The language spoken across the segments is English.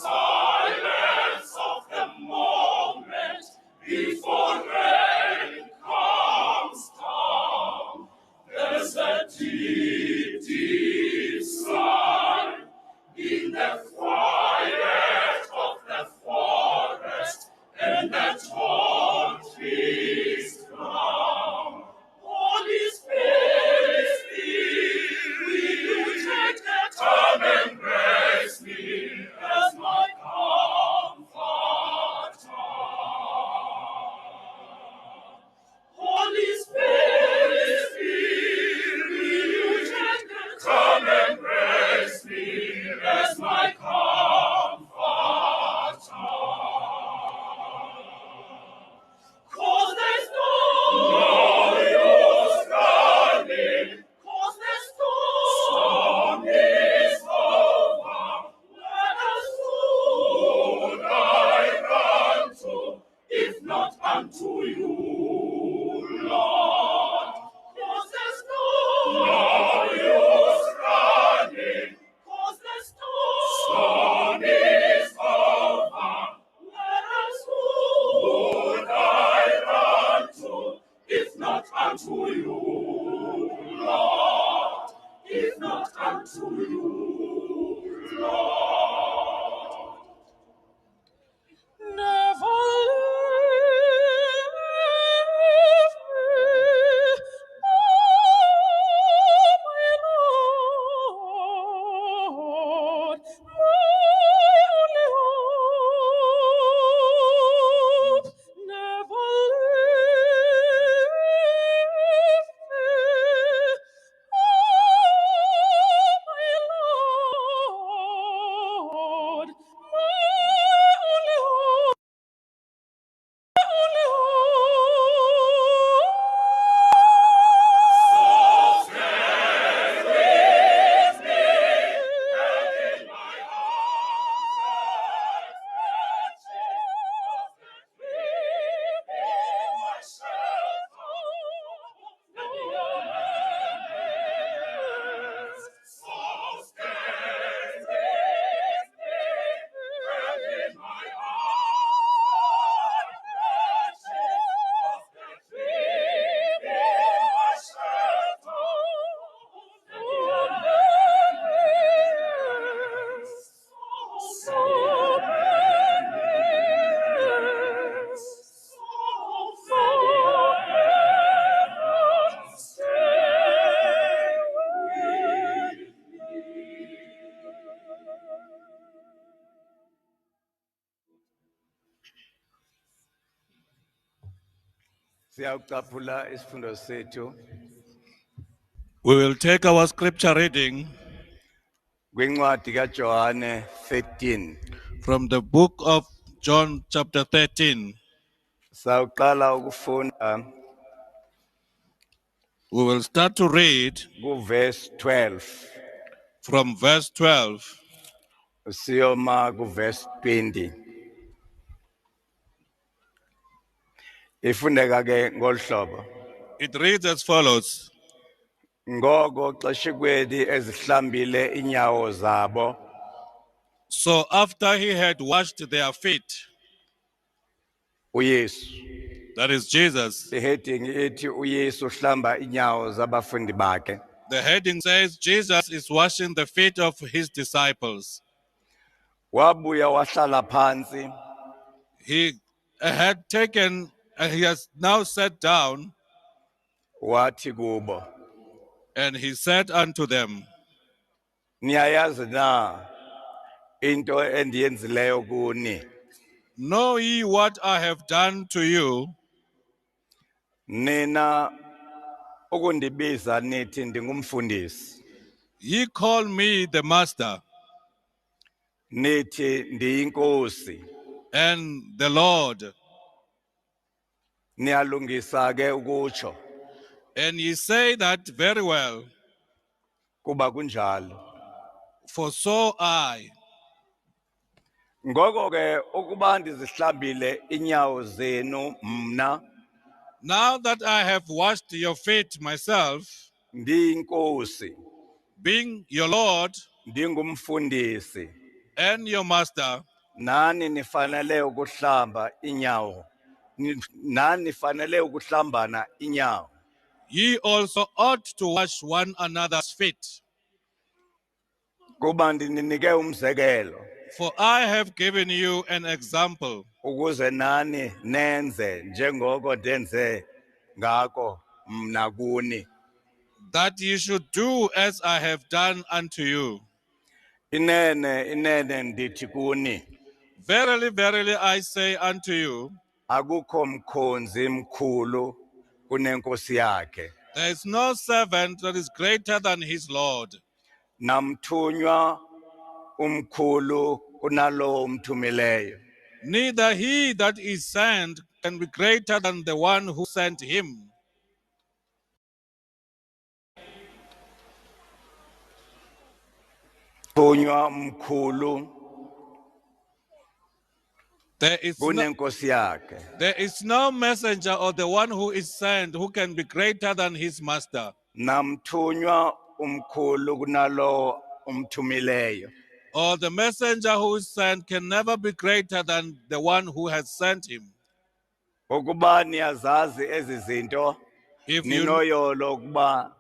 silence of the moment before rain comes down, there's a deep, deep sigh in the quiet of the forest and the tall trees crown. Holy Spirit, will you take the time and embrace me as my comforter? Holy Spirit, will you take the time and embrace me as my comforter? 'Cause there's no use running, 'cause the storm is over. Where else would I run to, if not unto you, Lord? 'Cause there's no use running, 'cause the storm is over. Where else would I run to, if not unto you, Lord? If not unto you, Lord. Never leave me, oh my Lord, my only hope. Never leave me, oh my Lord, my only hope. Siyawucaphula isifundo sethu We will take our scripture reading kwincwadi kaJohane 13. from the book of John chapter 13. Sawuqala ukufunda We will start to read kuverse 12 from verse 12 siyoma kuverse 20. Ifundeka ke ngolhlobo. It reads as follows. Ngoko xeshikweli ezihlambile inyawo zabo So after he had washed their feet, uYesu. that is Jesus, The heading ethi uYesu hlamba inyawo zabafundi bakhe. the heading says Jesus is washing the feet of his disciples. Wabuya wahlala phansi He has now sat down, wathi kubo. and he said unto them, Niyayazi na into endiyenzileyo kuni? Know ye what I have done to you? Nina ukundibiza nithi ndingumfundisi. Ye call me the master Nithi ndiyinkosi. and the Lord, Niyalungisa ke ukutsho and ye say that very well, kuba kunjalo. for so I. Ngoko ke ukuba ndizihlambile inyawo zenu mna Now that I have washed your feet myself, ndiyinkosi, being your Lord ndingumfundisi. and your master, nani nifanele ukuhlamba inyawo. Nani nifanele ukuhlambana inyawo. ye also ought to wash one another's feet. Kuba ndininike umzekelo For I have given you an example, ukuze nani nenze njengoko ndenze ngako mna kuni. that ye should do as I have done unto you. Inene ndithi kuni, Verily, verily, I say unto you, akukho mkhonzi mkhulu kunenkosi yakhe, there is no servant that is greater than his Lord, namthunywa umkhulu kunalowo umthumileyo. neither he that is sent can be greater than the one who sent him. Thunywa mkhulu There is no, kunenkosi yakhe, there is no messenger or the one who is sent who can be greater than his master. namthunywa umkhulu kunalowo umthumileyo. Or the messenger who is sent can never be greater than the one who has sent him. Ukuba niyazazi ezi zinto, If you, ninoyolo ukuba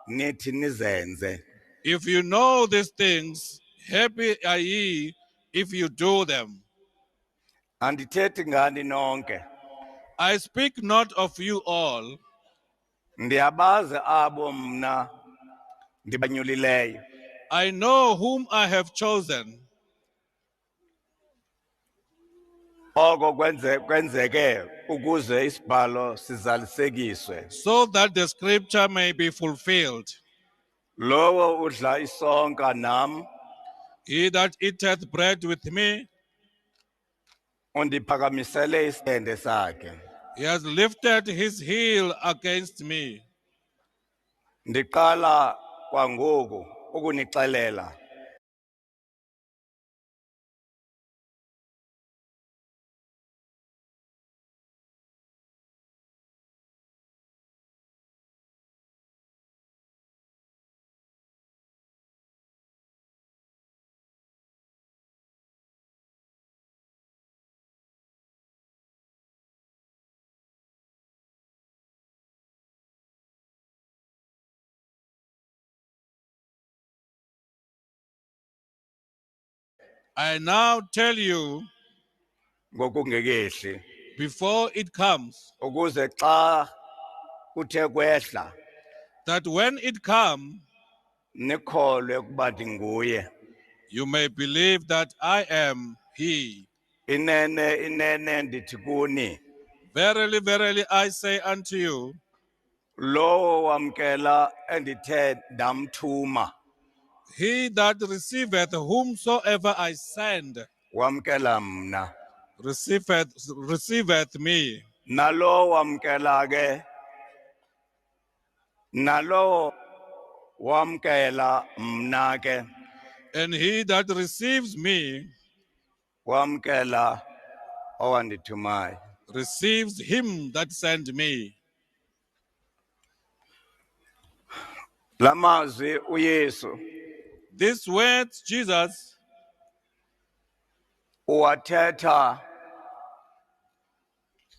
nithi nizenze. if you know these things, happy are ye if you do them. Andithethi ngani nonke, I speak not of you all. ndiyabazi abo mna ndibanyulileyo. I know whom I have chosen. Oko kwenzeke ukuze isibhalo sizalisekiswe. So that the scripture may be fulfilled. Lowo udla isonka nam He that eateth bread with me, undiphakamisele isende sakhe. he has lifted his heel against me. Ndiqala kwangoku ukunixelela I now tell you ngokungekehli before it comes, ukuze xa kuthe kwehla that when it come, nikholwe ukuba ndinguye. you may believe that I am he. Inene ndithi kuni, Verily, verily, I say unto you, lowo wamkela endithe ndamthuma he that receiveth whomsoever I send, wamkela mna. receiveth me. Nalowo wamkela ke, nalowo wamkela mna ke, And he that receives me wamkela owandithumayo. receives him that sent me. Lamazwi uYesu These words Jesus uwathetha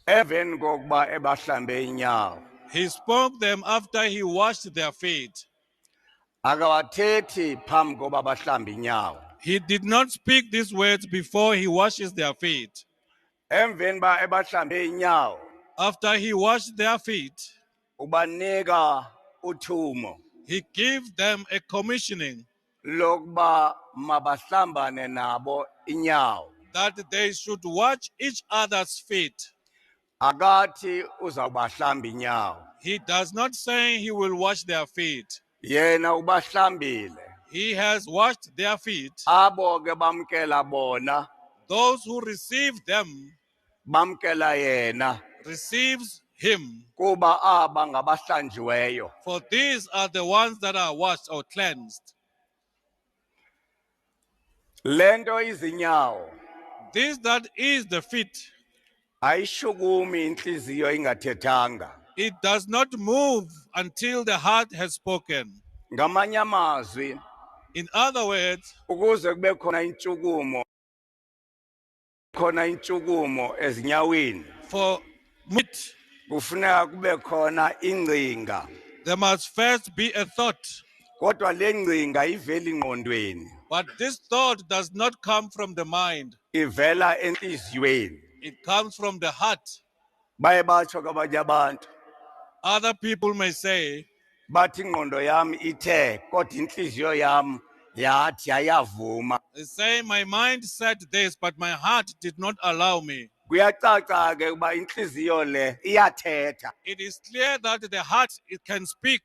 emveni kokuba ebahlambe inyawo. he spoke them after he washed their feet. Akawathethi phambi koba bahlambe inyawo. He did not speak these words before he washes their feet. Emveni ba ebahlambe inyawo After he washed their feet, ubanika uthumo he gives them a commissioning lokuba mabahlambane nabo inyawo. that they should wash each other's feet. Akathi uzawubahlamba inyawo, He does not say he will wash their feet. yena ubahlambile. He has washed their feet. Abo ke bamkela bona Those who receive them bamkela yena receives him. kuba aba ngabahlanjiweyo. For these are the ones that are washed or cleansed. Lento izinyawo This that is the feet. ayishukumi inhliziyo ingathethanga. It does not move until the heart has spoken. Ngamanye amazwi, In other words, ukuze kube khona intshukumo ezinyaweni for meat, kufuneka kube khona ingcinga, there must first be a thought. kodwa le ngcinga ivela ingqondweni, But this thought does not come from the mind. ivela enhliziyweni. It comes from the heart. Baye batsho kwabanye abantu Other people may say, bathi ingqondo yami ithe kodwa inhliziyo yami yathi ayavuma. they say, my mind said this, but my heart did not allow me. Kuyacaca ke ukuba inhliziyo le iyathetha. It is clear that the heart, it can speak.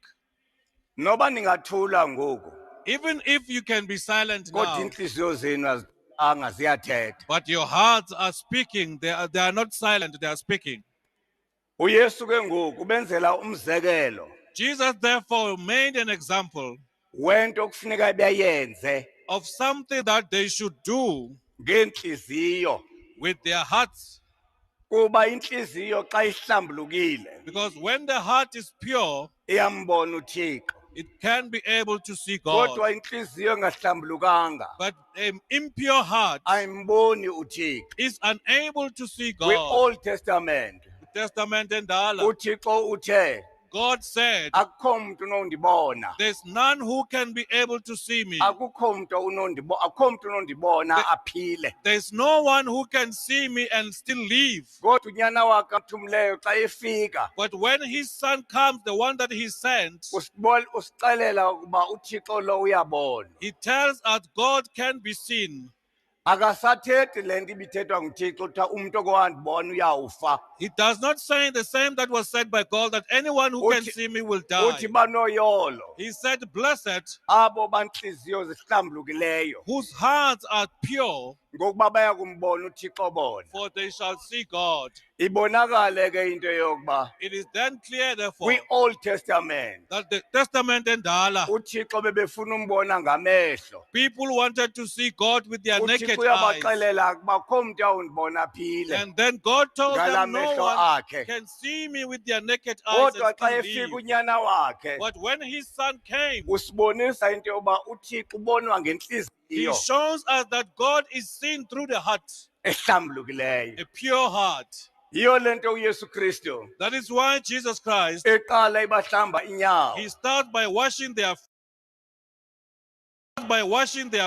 Noba ningathula ngoku, Even if you can be silent kodwa now, inhliziyo zenu azithanga ziyathetha. but your hearts are speaking. They are not silent, they are speaking. uYesu ke ngoku ubenzela umzekelo Jesus therefore made an example wento okufuneka beyenze of something that they should do ngenhliziyo, with their hearts. kuba inhliziyo xa ihlambulukile Because when the heart is pure, iyambona uThixo, it can be able to see God. kodwa inhliziyo engahlambulukanga But an impure heart ayimboni uThixo. is unable to see God. Kwi-Old Testament Testament and Allah, uThixo uthe God said, akukho muntu unondibona, there's none who can be able to see me. akukho muntu unondibona aphile. There's no one who can see me and still live. Kodwa unyana wakhe amthumileyo xa efika But when his son comes, the one that he sent, usixelela ukuba uThixo lo uyabona. he tells us God can be seen. Akasathethi lento ibithethwa nguThixo kuthiwa umuntu okowandibona uyawufa. He does not say the same that was said by God, that anyone who can see me will die. Uthi banoyolo He said, blessed abo banhliziyo zihlambulukileyo whose hearts are pure, ngokuba baya kumbona uThixo bona. for they shall see God. Ibonakale ke into yokuba It is then clear, therefore, kwi-Old Testament that the Testament and Allah, uThixo bebefuna umbona ngamehlo. people wanted to see God with their naked uThixo eyes. uyabaxelela ukuba akho muntu awundibona aphile And then God told ngala them, no mehlo one akhe. can see me with their naked eyes Kodwa and xa still efika live. unyana wakhe But when his son came, usibonisa into yokuba uThixo ubonwa he ngenhliziyo shows us that God is seen through the heart, ehlambulukileyo. a pure heart. Yiyo lento uYesu Kristu That is why Jesus Christ, eqala ibahlamba inyawo, he starts by washing their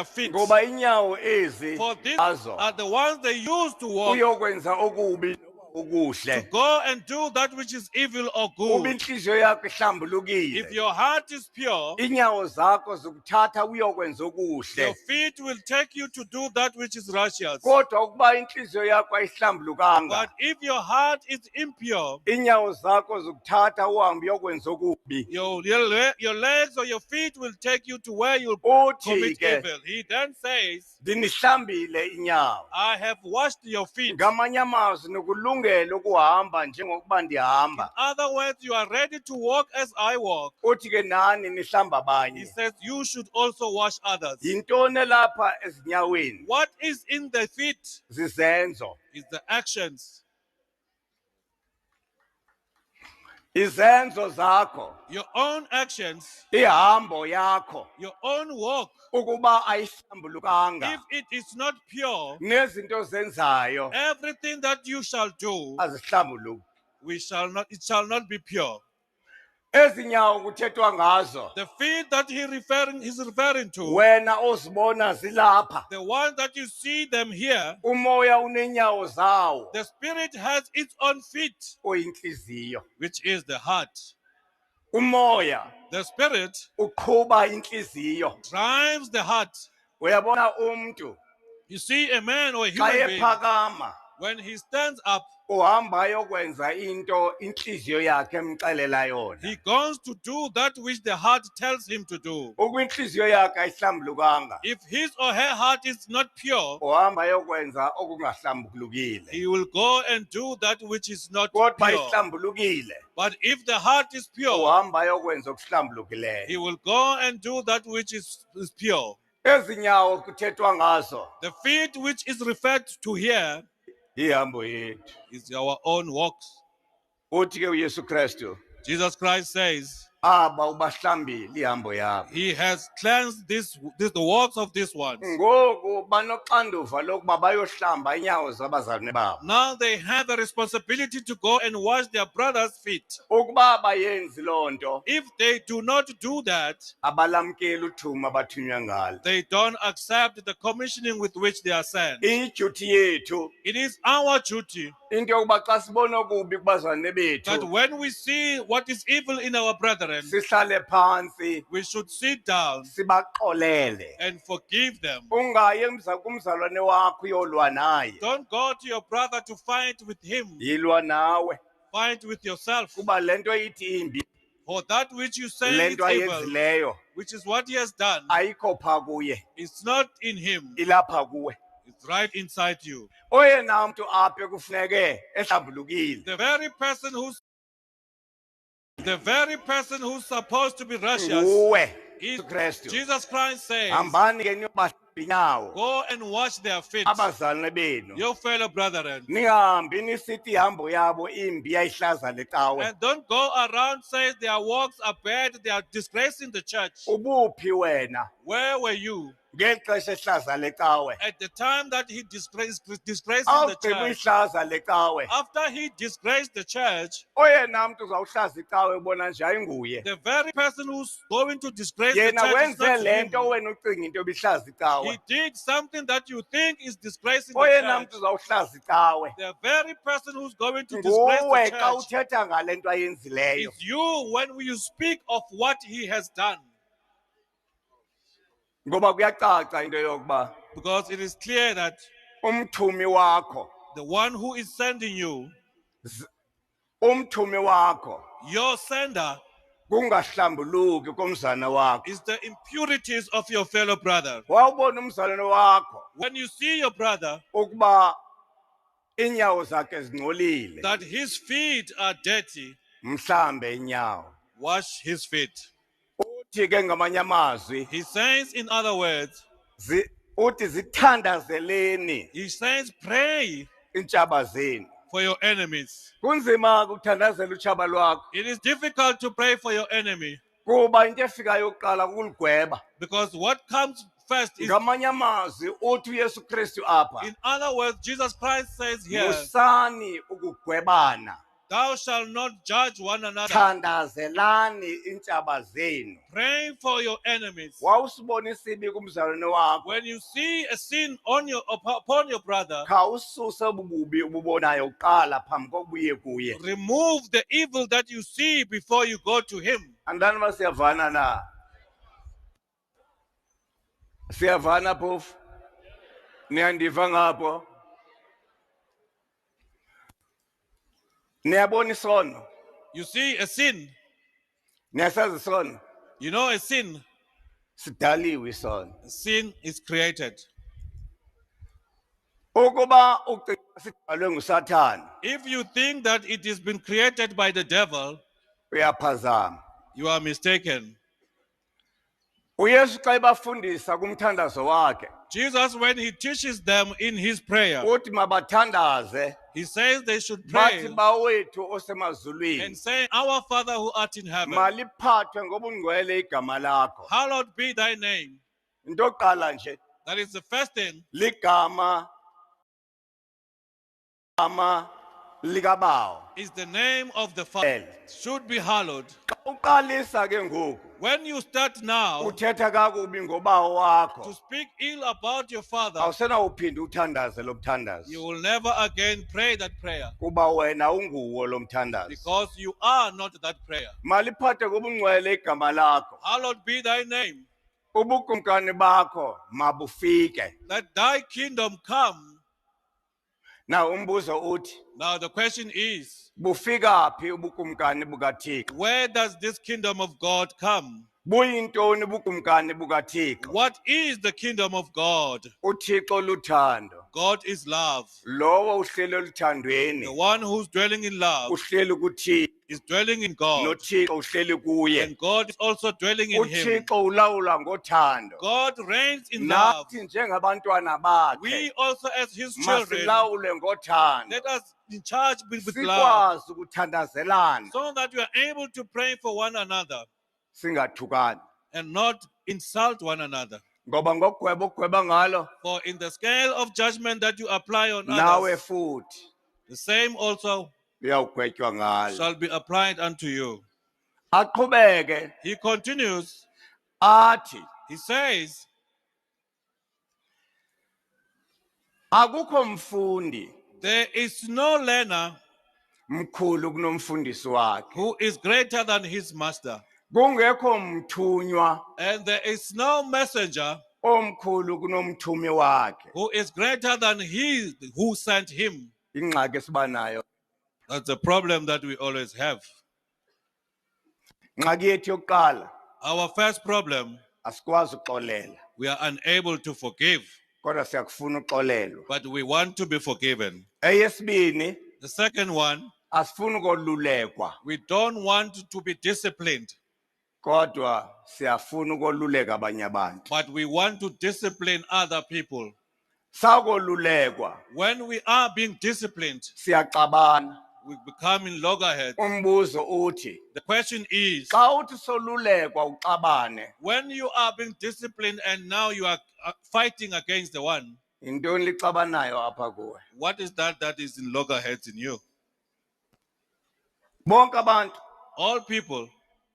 feet. ngoba inyawo ezi For these azo are the ones they use to walk, uyokwenza okubi okuhle. go and do that which is evil or Kuba good. inhliziyo yakho If ihlambulukile, your heart is pure, inyawo zakho zikuthatha uyokwenza your okuhle. feet will take you to do that which is righteous. Kodwa ukuba inhliziyo yakho ayihlambulukanga, But if your heart is impure, inyawo zakho zikuthatha uhambe uyokwenza okubi. your legs or your feet will take you to where you'll Uthi commit ke evil. He then says, ndinihlambile inyawo. I have washed your feet. Ngamanye amazwi nokulungela ukuhamba njengokuba ndihamba. Other words, you are ready to walk as I walk. Uthi ke nani nihlamba He abanye. says, you should also wash others. Yintoni lapha ezinyaweni? What is in the feet Zizenzo. is the actions. Izenzo zakho, Your own actions, ihambo yakho your own walk. ukuba ayihlambulukanga, If it is not pure, nezinto zenzayo everything that you shall do, azihlambuluki. it shall not be pure. Ezinyawo kuthethwa ngazo, The feet that he's referring to, wena ozibona zilapha. the ones that you see them here, Umoya unenyawo zawo, the spirit has its own feet, oyinhliziyo. which is the heart. Umoya The spirit uqhuba inhliziyo. drives the heart. Uyabona umuntu You see a man or a xa human being, ephakama when he stands up, uhamba ayokwenza into inhliziyo yakhe emxelela yona. he goes to do that which the heart tells him to do. Ukwinhliziyo yakhe ayihlambulukanga, If his or her heart is not pure, uhamba ayokwenza okungahlambulukile. he will go and do that which is not Kodwa pure. ihlambulukile, But if the heart is pure, uhamba ayokwenza okuhlambulukileyo. he will go and do that which is pure. Ezinyawo kuthethwa ngazo, The feet which is referred to here ihambo yethu. is our own works. Uthi ke uYesu Kristu, Jesus Christ says, aba ubahlambile ihambo yabo. He has cleansed the works of these ones. Ngoku banoxanduva lokuba bayohlamba inyawo zabazalwane babo. Now they have a responsibility to go and wash their brothers' feet. Ukuba abayenzi loo nto, If they do not do that, abalamkeli uthuma abathunywa ngalo. they don't accept the commissioning with which they are sent. Iyidyuthi yethu It is our duty into yokuba xa sibona okubi kubazalwane that bethu, when we see what is evil in our brethren, sihlale phansi we should sit down sibaxolele. and forgive them. Ungayi kumzalwane wakho uyolwa naye. Don't go to your brother to fight with him. Yilwa nawe Fight with yourself. kuba lento ithi imbi, For that which you say is lento evil, ayenzileyo which is what he has done, ayikho pha kuye, it's not in him. ilapha kuwe. It's right inside you. Oyena mntu apha kufuneke ehlambulukile The very person who's supposed to be righteous nguwe, is uKristu. Jesus Christ says, Hambani ke niyobahlamba inyawo go and wash their feet, abazalwane benu. your fellow brethren. Ningahambi nisithi ihambo yabo imbi yayihlaza lecawe. And don't go around saying their works are bad, they are disgracing the church. Ubuphi wena Where were you ngexesha ehlaza lecawe? at the time that he disgracing the Awugqiba church? ihlaza lecawe, After he disgraced the church, oyena mntu uzawuhlaza icawe ubona nje ayinguye. the very person who's going to disgrace the Yena church is wenze not le him. nto wena ucinga into ebihlaza icawe. He did something that you think is disgracing the Oyena church. mntu uzawuhlaza icawe The very person who's going to disgrace nguwe the xa church uthetha ngale nto ayenzileyo. is you when you speak of what he has done. Ngoba kuyacaca into yokuba Because it is clear that umthumi wakho, the one who is sending you, umthumi wakho your sender, kungahlambuluki komzana wakho. is the impurities of your fellow brother. Wawubona umzalwane wakho When you see your brother, ukuba inyawo zakhe zingcolile, that his feet are dirty, mhlambe inyawo. wash his feet. Uthi ke ngamanye amazwi, He says, in other words, uthi zithandazeleni he says, pray iintshaba zenu. for your enemies. Kunzima ukuthandazela utshaba lwakho It is difficult to pray for your enemy kuba into efikayo yokuqala kukulugweba. because what comes first is, Ngamanye amazwi uthi uYesu Kristu apha, in other words, Jesus Christ says here, musani ukugwebana, thou shalt not judge one another. thandazelani iintshaba zenu. Pray for your enemies. Wawusibona isibi kumzalwane wakho, When you see a sin upon your brother, khawususe ubububi ububonayo kuqala phambi kokubuye kuye. remove the evil that you see before you go to him. Andani uba siyavana na? Siyavana phofu? Niyandiva ngapho? Niyabona isono? You see a sin, Niyasazi isono? you know a sin. Sidaliwe isono. Sin is created. Ukuba ucinga sidalwe nguSathane, If you think that it has been created by the devil, uyaphazama. you are mistaken. uYesu xa ebafundisa kumthandazo wakhe, Jesus, when he teaches them in his prayer, uthi mabathandaze he says they should pray bathi bawethu osemazulwini, and say, Our Father who art in heaven, maliphathwe ngobungcwele igama lakho. hallowed be thy name. Into yokuqala nje That is the first thing. ligama likabawo. Is the name of the Father should be hallowed. Xa uqalisa ke ngoku When you start now uthetha kakubi ngobawo to wakho, speak ill about your father, awusenawuphinda uthandaze lo mthandazo you will never again pray that prayer kuba wena unguwo lo mthandazo. because you are not that prayer. Maliphathwe ngobungcwele igama lakho, Hallowed be thy name, ubukumkani bakho mabufike. that thy kingdom come. Na umbuzo uthi, Now the question is, bufika phi ubukumkani bukaThixo? where does this kingdom of God come? Buyintoni ubukumkani bukaThixo? What is the kingdom of God? uThixo luthando. God is love. Lowo uhleli The oluthandweni one who's dwelling in love uhleli kuThixo, is dwelling in God, noThixo uhleli kuye. and God is also dwelling in him. uThixo ulawula ngothando. God reigns in love. Nathi njengabantwana bakhe We also, as his children, masilawule ngothando, let us in charge with love, sikwazi ukuthandazelana. so that we are able to pray for one another. singathukani and not insult one another. ngoba ngokugweba ogweba ngalo For in the scale of judgment that you apply on nawe others, futhi the same also uyawugwetywa ngalo. shall be applied unto you. Aqhubeke He continues, athi he says, akukho mfundi there is no learner mkhulu kunomfundisi wakhe, who is greater than his master, kungekho mthunywa and there is no messenger omkhulu kunomthumi wakhe. who is greater than he who sent him. Ingxaki esibanayo, That's a problem that we always have. ingxaki yethu yokuqala Our first problem, asikwazi uxolela, we are unable to forgive, kodwa siyakufuna uxolelwa. but we want to be forgiven. Eyesibini, The second one, asifuni ukolulekwa, we don't want to be disciplined, kodwa siyafuna ukoluleka abanye abantu. but we want to discipline other people. Sakolulekwa When we are being disciplined, siyaxabana. we become in loggerheads. Umbuzo uthi, The question is, xa uthi solulekwa uxabane, when you are being disciplined and now you are fighting against the one, yintoni lixabanayo apha kuwe? what is that is in loggerheads in you? Bonke abantu All people,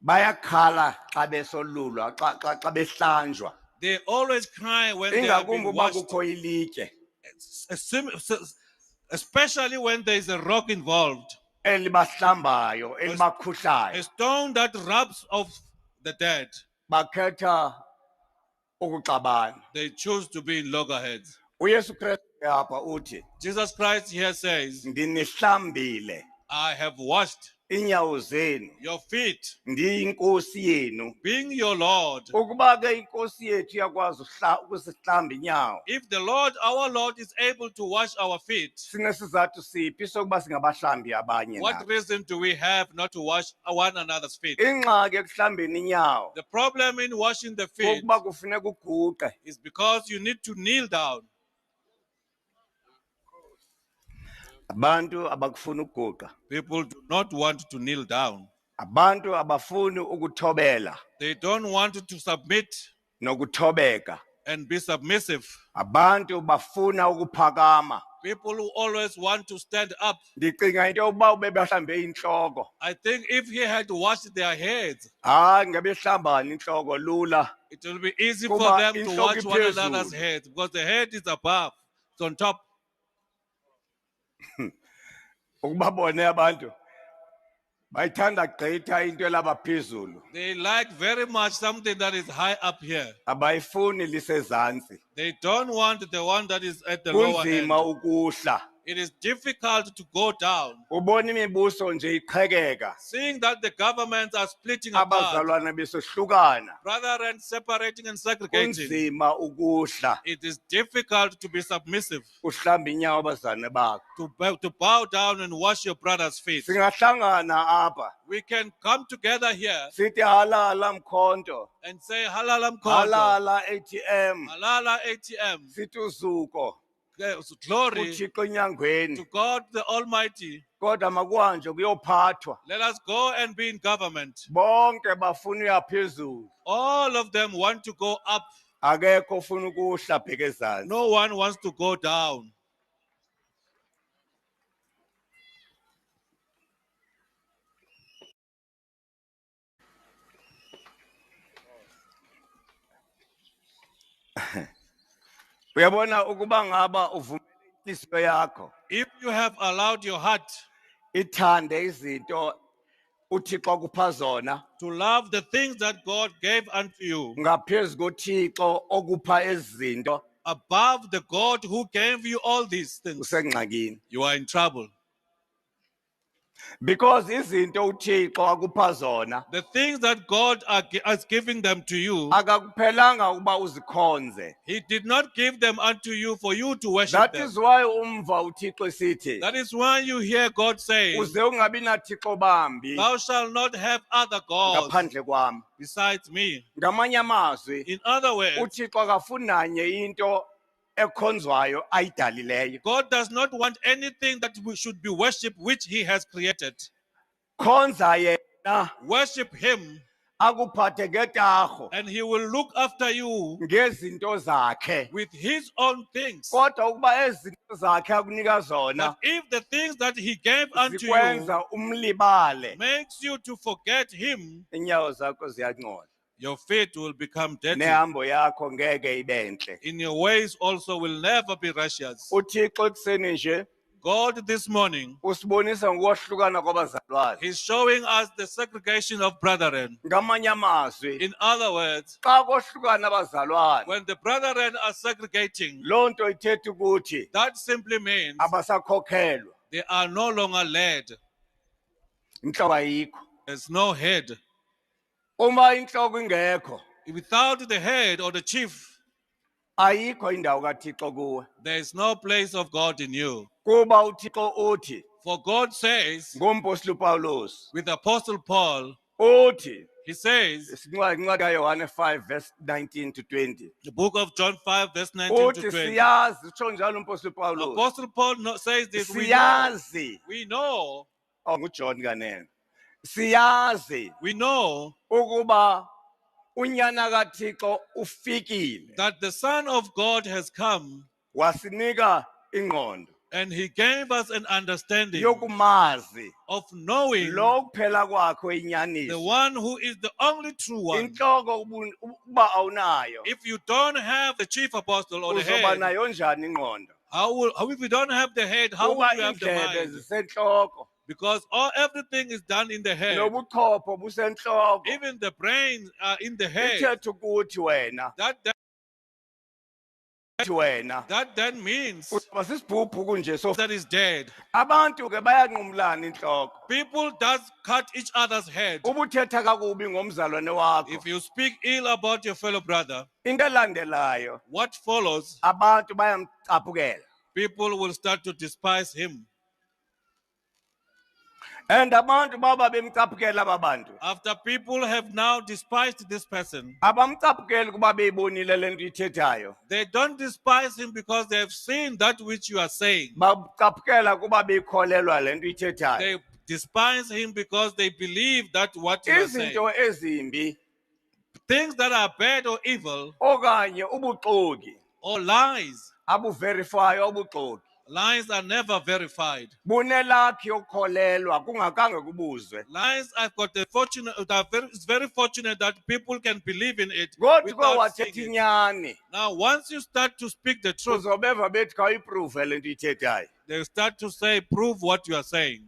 bayakhala xa besolulwa, xa behlanjwa, they always cry when they are ingakumbi being uba washed, kukho ilitye especially when there is a rock involved, elibahlambayo, a elibakhuhlayo. stone that rubs off the dead. Bakhetha ukuxabana. They choose to be in loggerheads. uYesu Kristu apha uthi, Jesus Christ here says, ndinihlambile I have washed iinyawo zenu, your feet, ndiyinkosi yenu. being your Lord. Ukuba ke inkosi yethu iyakwazi ukusihlamba inyawo, If the Lord, our Lord, is able to wash our feet, sinesizathu siphi sokuba singabahlambi abanye what nabo? reason do we have not to wash one another's feet? Ingxaki ekuhlambeni inyawo The problem in washing the feet kokuba kufuneka uguqe. is because you need to kneel down. Abantu abakufuna ukuguqa, People do not want to kneel down. abantu abafuni ukuthobela They don't want to submit nokuthobeka, and be submissive. abantu bafuna ukuphakama. People who always want to stand up. Ndicinga into yokuba ubebahlambe intloko, I think if he had washed their heads, hayi ngebehlambani intloko lula. it will be easy for Kuba them to inhloko wash one iphezulu. another's heads because the head is above, it's on top. Ukuba bone abantu bayithanda gqitha into elapha phezulu, They like very much something that is high up here. abayifuni lisezantsi. They don't want the one that is at the lower end. Kunzima ukuhla. It is difficult to go down. Ubona imibuso nje iqhekeka, Seeing that the governments are splitting apart, abazalwana besohlukana, rather than separating and segregating, kunzima ukuhla. it is difficult to be submissive, Uhlamba inyawo abazane bakho. to bow down and wash your brother's feet. Singahlangana apha We can come together here sithi halala mkhonto, and say halala mkhonto, halala ATM, halala ATM, sithi uzuko glory uThixo enyangweni, to God the Almighty. kodwa makuhanjwe kuyophathwa. Let us go and be in government. Bonke bafuna uya phezulu, All of them want to go up. akekho ufuna ukuhla bheke ezantsi. No one wants to go down. Uyabona ukuba ngaba uvumela inhliziyo yakho If you have allowed your heart ithande izinto uThixo akupha zona to love the things that God gave unto you ngaphezu koThixo okupha ezinto, above the God who gave you all these things, usengxakini. you are in trouble. Because izinto uThixo akupha zona The things that God is giving them to you, akakuphelanga ukuba uzikhonze. He did not give them unto you for you to worship That them. is why umva uThixo esithi, That is why you hear God saying, uze ungabi nathixo bambi thou shalt not have other gods ngaphandle kwami. besides me. Ngamanye amazwi, In other words, uThixo akafuni nanye into ekhonzwayo ayidalileyo. God does not want anything that should be worshipped which He has created. Khonza yena, Worship Him, akuphathe ngetaho and he will look after you ngezinto zakhe. with his own things. Kodwa ukuba ezinto zakhe akunika zona But if the things that he gave unto you zikwenza umlibale, makes you to forget him, inyawo zakho ziyangcola, your feet will become dirty. nehambo yakho ngeke ibenhle. In your ways also will never be righteous. uThixo ekuseni nje God this morning, usibonisa ngokwahlukana kwabazalwane. he's showing us the segregation of brethren. Ngamanye amazwi, In other words, xa kohlukana abazalwane, when the brethren are segregating, loo nto ithetha ukuthi that simply means abasakhokhelwa, they are no longer led. inhloko ayikho. There's no head. Uma inhloko ingekho, Without the head or the chief, ayikho indawo kaThixo kuwe. there is no place of God in you. Kuba uThixo uthi For God says, ngompostoli uPawulos, with Apostle Paul, uthi he says, incwadi kaYohane 5 verse 19 to 20, the book of John 5, verse 19 to uthi 20. siyazi, utsho njalo umpostoli uPawulos, Apostle Paul says this, siyazi, we know nguJohn kanene, siyazi we know ukuba unyana kaThixo ufikile, that the Son of God has come wasinika ingqondo and he gave us an understanding yokumazi of knowing lo kuphela kwakho the inyaniso. one who is the only true one. Inhloko ukuba awunayo, If you don't have the chief apostle or the uzoba head, nayo njani ingqondo? how if you don't have the head, how will Kuba you have the indlebe mind? zisenhloko, Because everything is done in the head. nobuchopho busenhloko. Even the brains are in the head. Ithetha ukuthi wena That then means uba sisibhubhuku nje so that is dead. abantu ke bayanqumlana inhloko. People does cut each other's head. Ubuthetha kakubi ngomzalwane wakho, If you speak ill about your fellow brother, into elandelayo what follows? abantu bayamcaphukela, People will start to despise him. and abantu baba bemcaphukela ababantu, After people have now despised this person, abamcaphukeli kuba beyibonile lento ithethayo, they don't despise him because they have seen that which you are saying. bacaphukela kuba beyikholelwa lento ithethayo. They despise him because they believe that what you are saying. Izinto ezimbi Things that are bad or evil okanye ubuxoki or lies. abuverifywa ubuxoki, Lies are never verified. bunelakhi yokukholelwa kungakhange kubuzwe. Lies have got the fortunate, it's very fortunate that people can believe in it. Kodwa without wathetha seeing it. inyani, Now, once you start to speak the truth, uzobeva bethi khawuyiprove lento ithethayo. they start to say, prove what you are saying.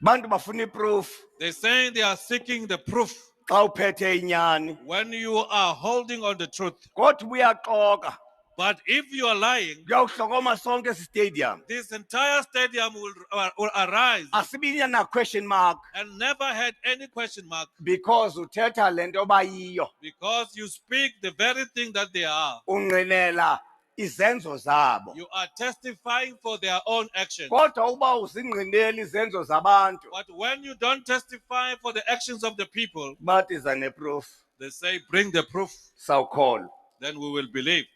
Bantu bafuna iproof They're saying they are seeking the proof xa uphethe inyani, when you are holding on the truth. kodwa buyaxoka, But if you are lying, kuyawuhlokoma sonke esi stadium, this entire stadium will arise asibinya na question mark, and never had any question mark because uthetha lento bayiyo, because you speak the very thing that they are. ungqinela izenzo zabo. You are testifying for their own actions. Kodwa uba uzingqineli izenzo zabantu, But when you don't testify for the actions of the people, bathi za neproof, they say, bring the proof, sawukholwa. then we will believe.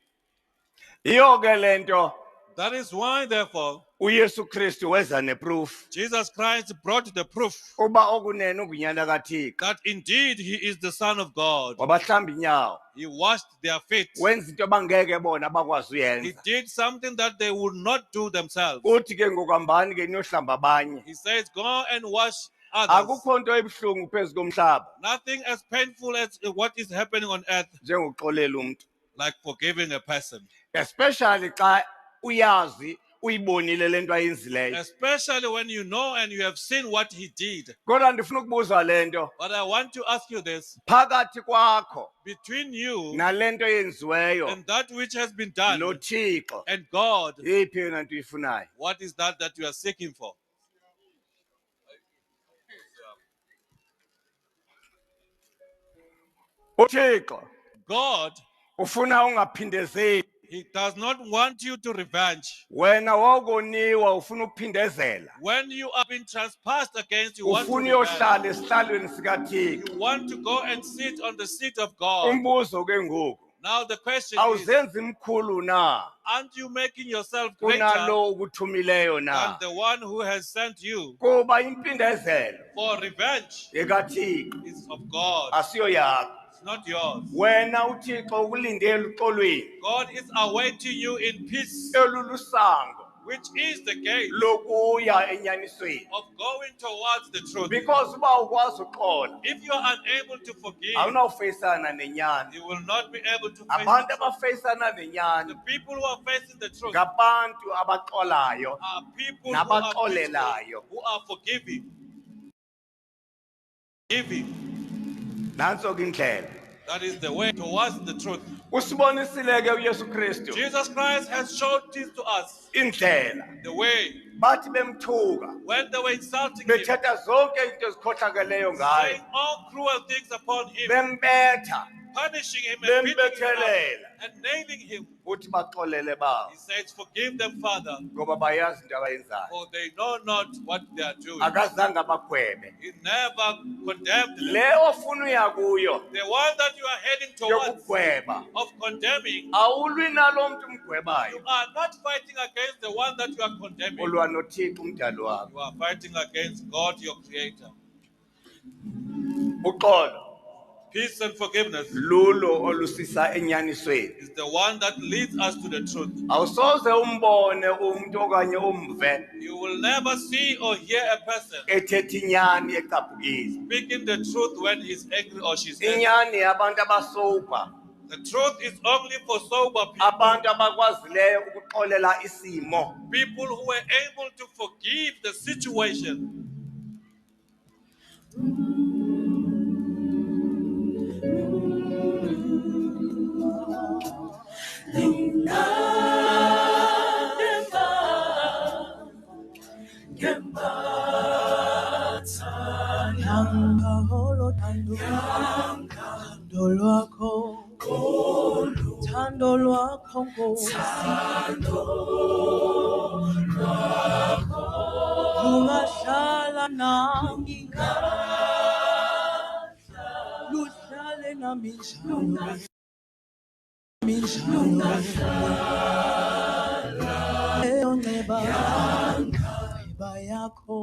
Iyo ke lento That is why, therefore, uYesu Kristu weza neproof Jesus Christ brought the proof uba okunene ungunyana kaThixo. that indeed he is the Son of God. Wabahlamba inyawo, He washed their feet. wenza into abangeke bona bakwazi He uyenza. did something that they would not do themselves. Uthi ke ngokuhambani ke niyohlamba abanye. He says, go and wash others. Akukho nto ebuhlungu phezu komhlaba Nothing as painful as what is happening on earth njengokuxolela umuntu, like forgiving a person. especially xa uyazi uyibonile lento ayenzileyo. Especially when you know and you have seen what he did. Kodwa ndifuna ukubuza lento, But I want to ask you this. phakathi kwakho Between you nalento yenziweyo and that which has been done noThixo, and God, yiphi yona nto uyifunayo? what is that you are seeking for? uThixo God, ufuna ungaphindezeli, he does not want you to revenge. wena wawukoniwa ufuna ukuphindezela, When you are being trespassed against, you want to ufuna revenge. uyohlala esihlalweni sikaThixo. You want to go and sit on the seat of God. Umbuzo ke ngoku, Now the question is, awuzenzi mkhulu na aren't you making yourself greater kunalo ukuthumileyo than na? the one who has sent you? Kuba impindezelo For revenge ekaThixo is of God, asiyo yakho. it's not yours. Wena uThixo ukulindele uxolweni God is awaiting you in peace, elulusango which is the gate lokuya enyanisweni. of going towards the truth. Because uba ukwazi uxola If you are unable to forgive, awunawufeyisana nenyani. you will not be able to face Abantu the truth. abafeyisana The nenyani people who are facing the truth ngabantu abaxolayo are people who are peaceful, nabaxolelayo. who are forgiving. Giving. Nanso ke indlela. That is the way towards the truth. Usibonisile ke uYesu Kristu Jesus Christ has shown this to us, indlela. the way. Bathi bemthuka When they were insulting him, bethetha zonke into ezikhohlakeleyo saying ngayo, all cruel things upon him, bembetha, punishing him and beating him up bembethelela, and nailing him, uthi baxolele babo he says, forgive them, Father, ngoba bayazi into abayenzayo. for they know not what they are doing. Akazange abagwebe. He never condemned them. Le ofuna uya kuyo The one that you are heading towards yokugweba of condemning, awulwi nalo mntu you umgwebayo, are not fighting against the one that you are condemning. ulwa noThixo umdali wakho. You are fighting against God, your creator. Uxolo Peace and forgiveness lulo olusisa enyanisweni. is the one that leads us to the truth. Awusoze umbone umuntu okanye umve You will never see or hear a person ethetha inyani ecaphukile. speaking the truth when he's angry or she's angry. Inyani yabantu abasober, The truth is only for sober people, abantu abakwazileyo ukuxolela isimo. people who were able to forgive the situation. Thando lwakho Nkosi, lungahlala nami, luhlale nami njalo, leyo neba yakho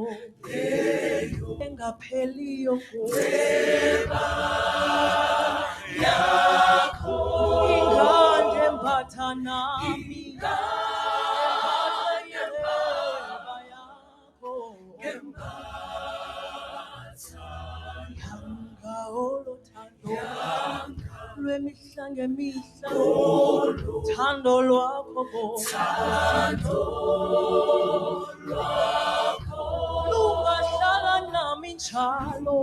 engapheliyo ingande mphatha nami, yanga olothando lwemihla ngemihla, thando lwakho lungahlala nami njalo,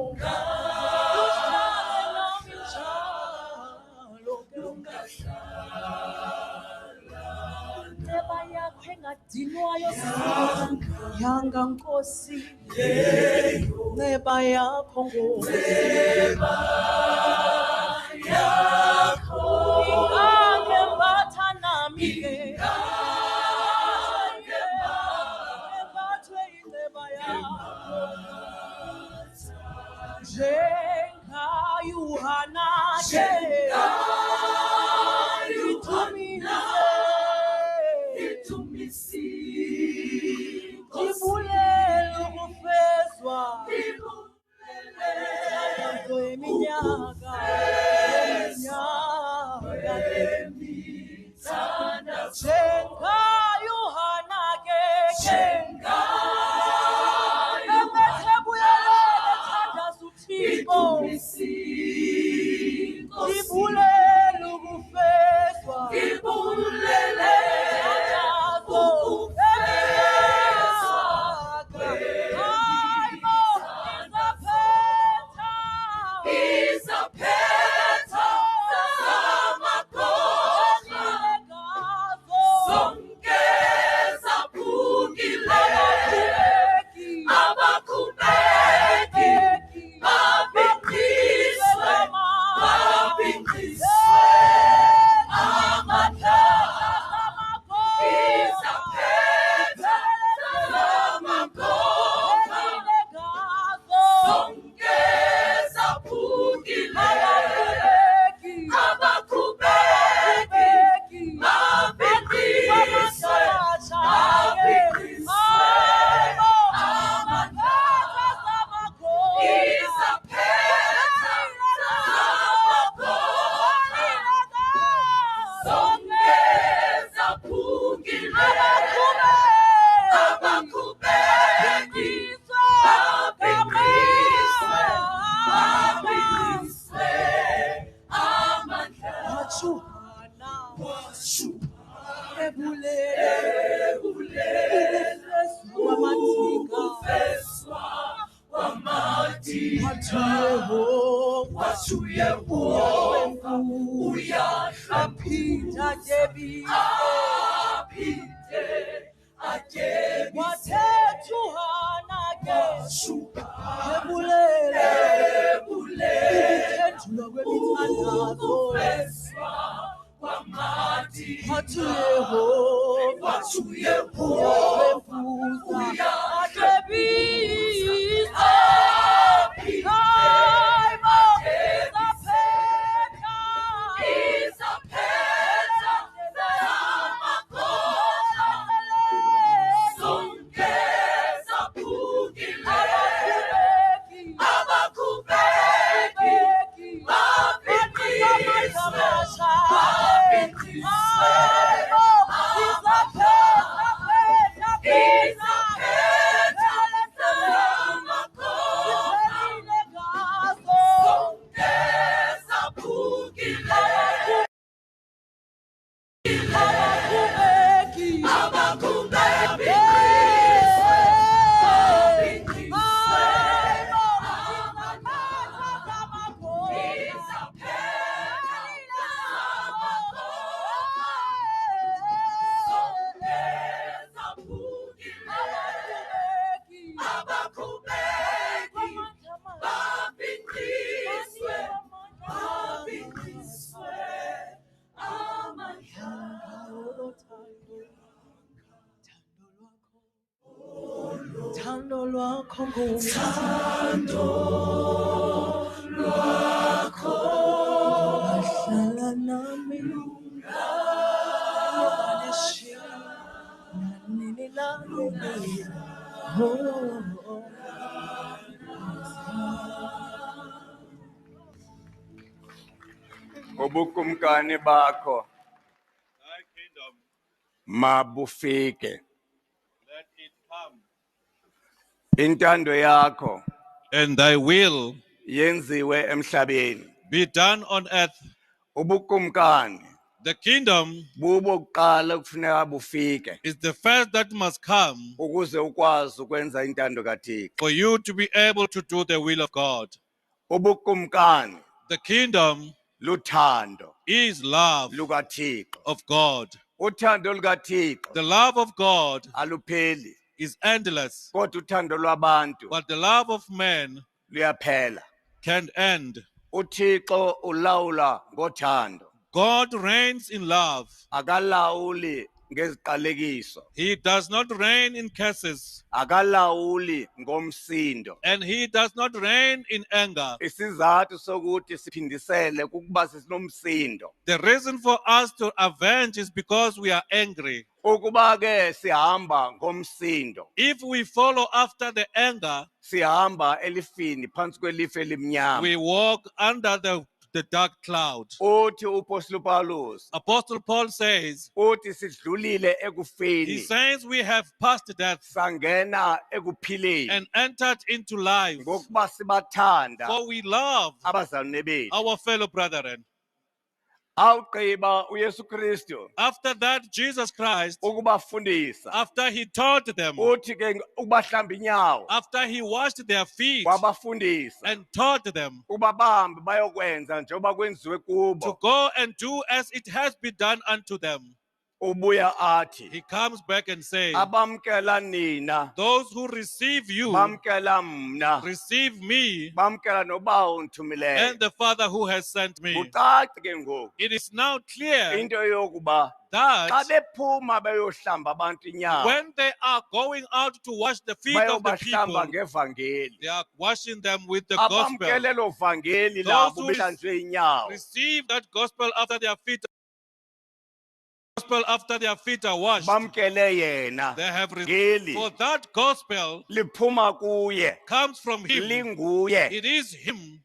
luhlale nami njalo, neba yakho engadinwayo yanga Nkosi, neba yakho Nkosi, ingange mphatha nami ke, embathwe ineba yakho njengaYuhana ke, ngibulele ukufezwa kweminyaka njengaYuhana ke, ebethe buyelele thandaza uThixo, ngibulele ukufezwa thandazo aphinda David wathethu Hana ke ebulele ukuphendula kwemithandazo wathi Yehova uyawembuza adebisa Thando lwakho wahlala nami nini nami ubukumkani bakho Thy kingdom, mabufike, let it come, intando yakho and thy will yenziwe emhlabeni. be done on earth. Ubukumkani The kingdom bubo kuqala kufuneka bufike is the first that must come ukuze ukwazi ukwenza intando kaThixo. for you to be able to do the will of God. Ubukumkani The kingdom luthando is love lukaThixo. of God. Uthando lukaThixo The love of God alupheli, is endless, kodwa uthando lwabantu but the love of man luyaphela. can end. uThixo ulawula ngothando, God reigns in love. akalawuli ngeziqalekiso, He does not reign in curses, akalawuli ngomsindo. and he does not reign in anger. Isizathu sokuthi siphindisele kukuba sinomsindo. The reason for us to avenge is because we are angry. Ukuba ke sihamba ngomsindo, If we follow after the anger, sihamba elifini phansi kwelifa we elimnyama. walk under the dark cloud. Uthi uPostoli Paulus, Apostle Paul says, uthi sidlulile he ekufeni says we have passed death sangena ekuphileni and entered into life, ngokuba sibathanda for we love abazalwane bethu. our fellow brethren. Awugqiba uYesu Kristu After that, Jesus Christ, ukubafundisa, after he taught them, uthi ke ukubahlamba inyawo, after he washed their feet wabafundisa and taught them ukuba bahambe bayokwenza njengoba kwenziwe to kubo. go and do as it has been done unto them. Ubuya athi, He comes back and says, abamkela nina those who receive you bamkela mna, receive me bamkela nobawo ongithumileyo. and the Father who has sent me. Kucace ke ngoku It is now clear into yokuba xa that bephuma beyohlamba abantu inyawo, when they are going out to wash the feet of the bayobahlamba people, ngevangeli. they are washing them with the gospel. Abamkele lo vangeli Those labo who behlanjwe inyawo, receive that gospel after their feet are washed, bamkele yena. they have Ngeli for that gospel liphuma kuye, comes from him. linguye. It is him.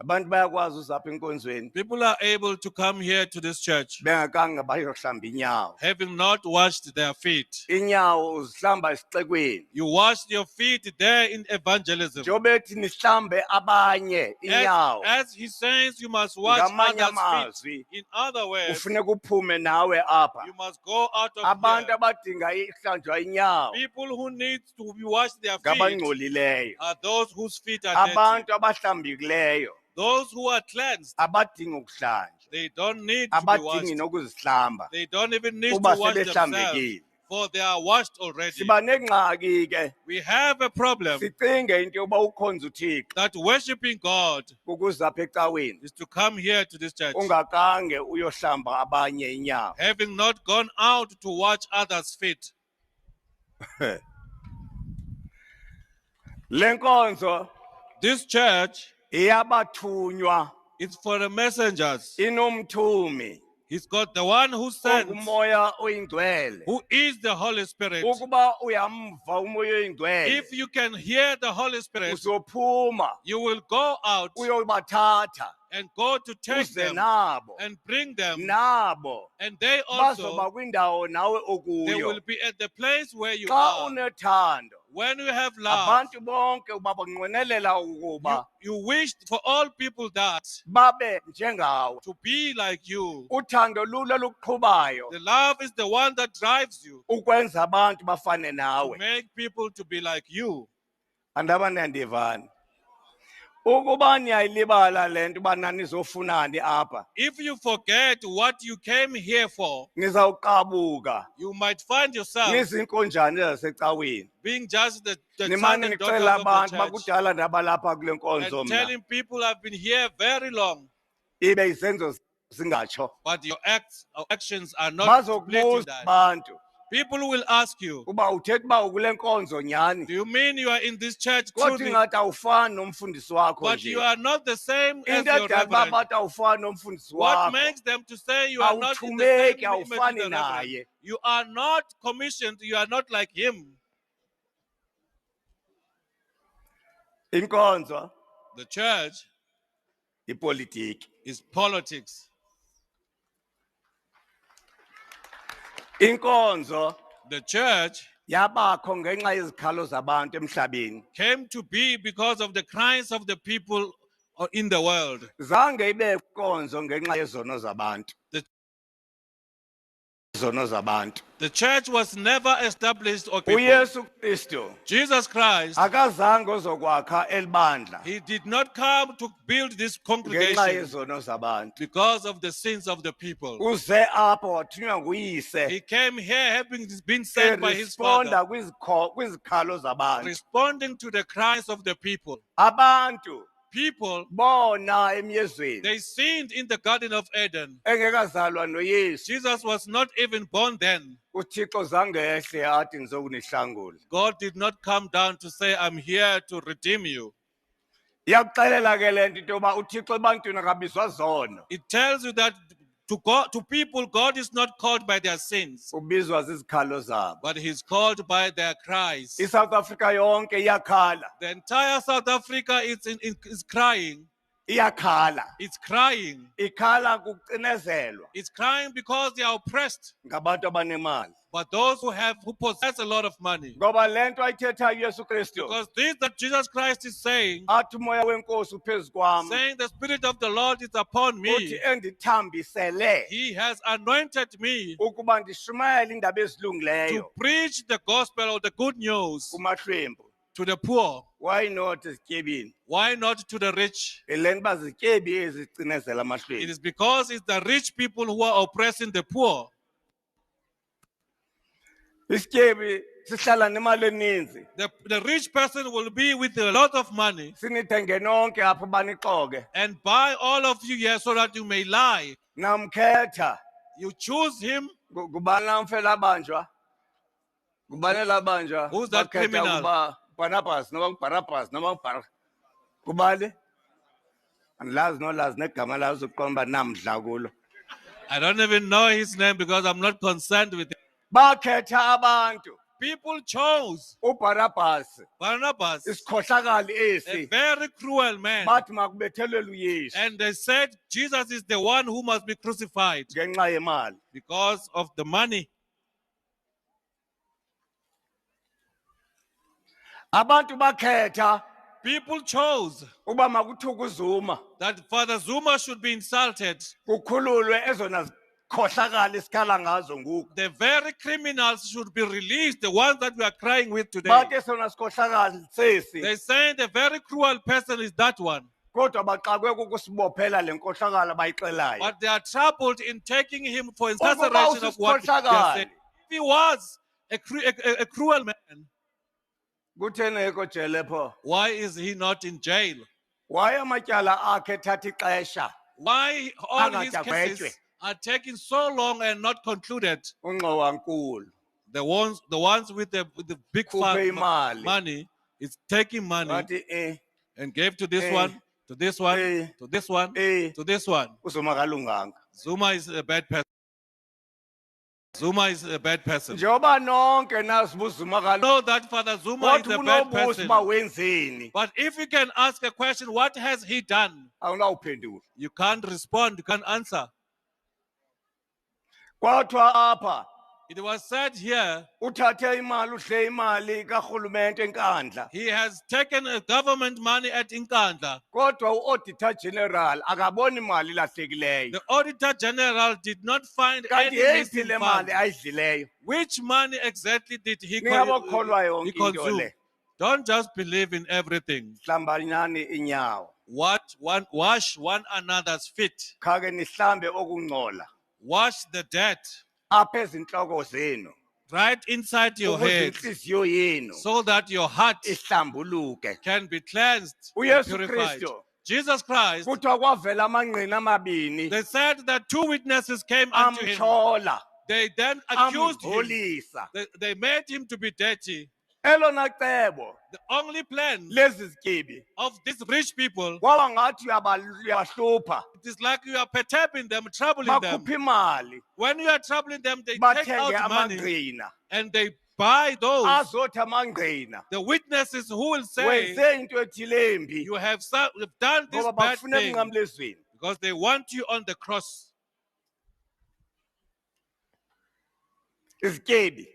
abantu bayakwazi uzapha enkonzweni People are able to come here to this church bengakanga bayohlamba inyawo. having not washed their feet. Inyawo uzihlamba esixekweni. You washed your feet there in evangelism. Njengoba ethi nihlambe abanye inyawo. As he says, you must wash Ngamanye others' amazwi, feet. In other words, Kufuneka uphume nawe apha. you must go out of Abantu here. abadinga ihlanjwa inyawo People who need to be washed their feet ngabangcolileyo. are those whose feet are dirty. Abantu abahlambikileyo Those who are cleansed, abadinga ukuhlanjwa. they don't need to be Abadingi washed. nokuzihlamba. They don't even need to Kuba wash themselves, sebehlambekile. for they are washed already. Siba nengxaki ke. We have a problem Sicinge into yokuba ukhonza uThixo that worshiping God ukuza apha ecaweni. is to come here to this church, Ungakange uyohlamba abanye inyawo. having not gone out to wash others' feet. Lenkonzo This church iyabathunywa, is for the messengers. inomthumi, He's got the one who sends, ongumoya oyingcwele. who is the Holy Spirit. Ukuba uyamva umoya oyingcwele, If you can hear the Holy Spirit, uzophuma you will go out uyobathatha and go to take uze them nabo, and bring them, nabo and they also bazoba kwindawo nawe they will okuyo. be at the place where you Xa are. unethando, When you have love, abantu bonke uba banqwenelela ukuba you wish for all people that babe njengawe. to be like you. Uthando lula luqhubayo The love is the one that drives you ukwenza abantu bafane to nawe. make people to be like you. Andaba niyandivana. Ukuba niyayilibala lento uba nanizofunani apha, If you forget what you came here for, nizawuqabuka you might find yourself nizinkonjane zasecaweni. being just the son Nimane and nixelela daughter of abantu the church bakudala nabalapha kule nkonzo and mna. telling people I've been here very long, Ibe izenzo zingatsho. but your actions are not reflecting Bazokubuza that. abantu People will ask you, uba uthetha uba ukule nkonzo nyhani. do you mean you are in this church Kodwa truly, ingathi awufani nomfundisi wakho but nje. you are not the same as Into your edala uba reverend? bathi awufani nomfundisi What wakho. makes them to say you are not in the Awuthumeki, same image awufani with the reverend? naye. You are not commissioned, you are not like him. Inkonzo The church ipolitiki. is politics. Inkonzo The church yabakho ngenxa yezikhalo zabantu emhlabeni. came to be because of the cries of the people in the world. Zange ibe inkonzo ngenxa yezono zabantu. The- Izono zabantu. The church was never established or people. uYesu Kristu Jesus Christ, akazange ozokwakha elibandla he did not come to build this ngenxa congregation yezono zabantu. because of the sins of the people. Uze apha wathunywa nguyise He came here having been sent by his father, eresponda kwizikhalo zabantu. responding to the cries of the people. Abantu People, bona emyezweni they sinned in the Garden of Eden. engekazalwa noYesu. Jesus was not even born then. uThixo zange ehle athi ngizokunihlangula. God did not come down to say, I'm here to redeem you. Iyakuxelela ke lento into yoba uThixo ebantwini akabizwa zono. It tells you that to people, God is not called by their sins, Ubizwa zizikhalo zabo. but he's called by their cries. iSouth Africa yonke iyakhala. The entire South Africa is crying. Iyakhala. It's crying. Ikhala kucinezelwa It's crying because they are oppressed. ngabantu abanemali. But those who possess a lot of money, Ngoba lento ayithetha uYesu Kristu because this that Jesus Christ is saying, athi umoya wenkosi uphezu kwami saying the Spirit of the Lord is upon uthi me. endithambisele He has anointed me ukuba ndishumayele indaba to ezilungileyo preach the gospel or the good news kumahlwempu. to the poor. Why not ezityebini? Why not to the rich? Elento bazityebi ezicinezela It amahlwempu. is because it's the rich people who are oppressing the poor. Isityebi sihlala nemali eninzi. The rich person will be with a lot of money Sinithenge nonke apha banixoke. and buy all of you here so that you may lie. Namkhetha. You choose him. Ngubani lamfela abanjwa? Ngubani labanjwa? Who's that Bakhetha criminal? ukuba Barnabas noma Barnabas noma Bar. Kubani? Andilazi nolazi negama lazo uqomba namdla kulo. I don't even know his name because I'm not concerned with it. Bakhetha abantu. people chose uBarabhas Barnabas, isikhohlakali a esi very cruel man, bathi makubethelwe uYesu and they said Jesus is the one who must be crucified ngenxa yemali. because of the money. Abantu bakhetha People chose uba makuthuke uZuma that Father Zuma should be insulted. kukhululwe ezona zikhohlakali isikhala ngazo ngoku. The very criminals should be released, the ones that we are crying with today. Bathi esona sikhohlakali sesi They say the very cruel person is that one. kodwa baxakwe kukusibophela le nkohlakala bayixelayo. But they are troubled in taking him for Ukuba incarceration of what they are usisikhohlakali saying. If he was a cruel man, kutheni ekho jele pho? why is he not in jail? Why amatyala akhe ethatha ixesha Why all his Angade cases agwetywe. are taking so long and not concluded? ungxowankulu The ones with the big Khuphe fat imali. money is taking money wathi and gave to this Eh. one, to this one, Eh. to this one, eh to this one. uZuma kalunganga. Zuma is a bad person. Zuma is a bad person. Njengoba nonke nazi ubuZuma I know that Father Zuma is kodwa a bad unobuza person. uba wenzeni But if you can ask a question, what has he done? awunawuphendula. You can't respond, you can't answer. Kwathiwa apha It was said here, uthathe imali udle imali karhulumente enkandla he has taken a government money at Inkandla. kodwa uauditor general akaboni imali lahlekileyo. The Auditor General did not find Kanti any yeyiphi missing le fund. mali ayidlileyo? Which money exactly did he Niyabakholwa yonke into consume? le. Don't just believe in everything. Hlambanyani inyawo. Wash one another's feet. Khake nihlambe okungcola Wash the dirt apha ezinhloko zenu right inside your ukuze head inhliziyo yenu so that your heart ihlambuluke. can be cleansed and uYesu purified. Kristu Jesus Christ, kuthiwa kwavela amangqina amabini they said that two witnesses came unto him. amthola They then accused him. amholisa. They made him to be dirty. Elona cebo The only plan lezi zityebi of these rich people, kwaba ngathi uyabahlupha it is like you are perturbing them, troubling them. bakhupha imali When you are troubling them, they take bathenge out money amangqina and they buy those. azothi amangqina The witnesses who will say, wenze into ethile embi you have done this ngoba bad bafuna thing ebunqamlezweni. because they want you on the cross. Izityebi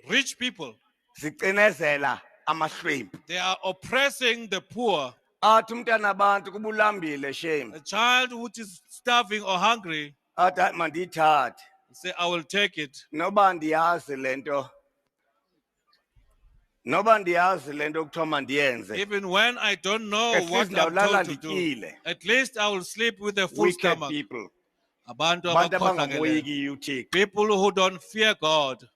Rich people, zicinezela amahlwempu they are oppressing the poor. athi umntana abantu kubulambile shame A child which is starving or hungry, athi hayi mandiyithathe say, I will take it. noba ndiyazi lento kuthiwa mandiyenze Even when I don't know at least what I'm ndawulala told to do, ndityile. at least I will sleep with a full Wicked stomach. people Abantu abantu abakhohlakeleyo. abangamoyiki uThixo. People who don't fear God.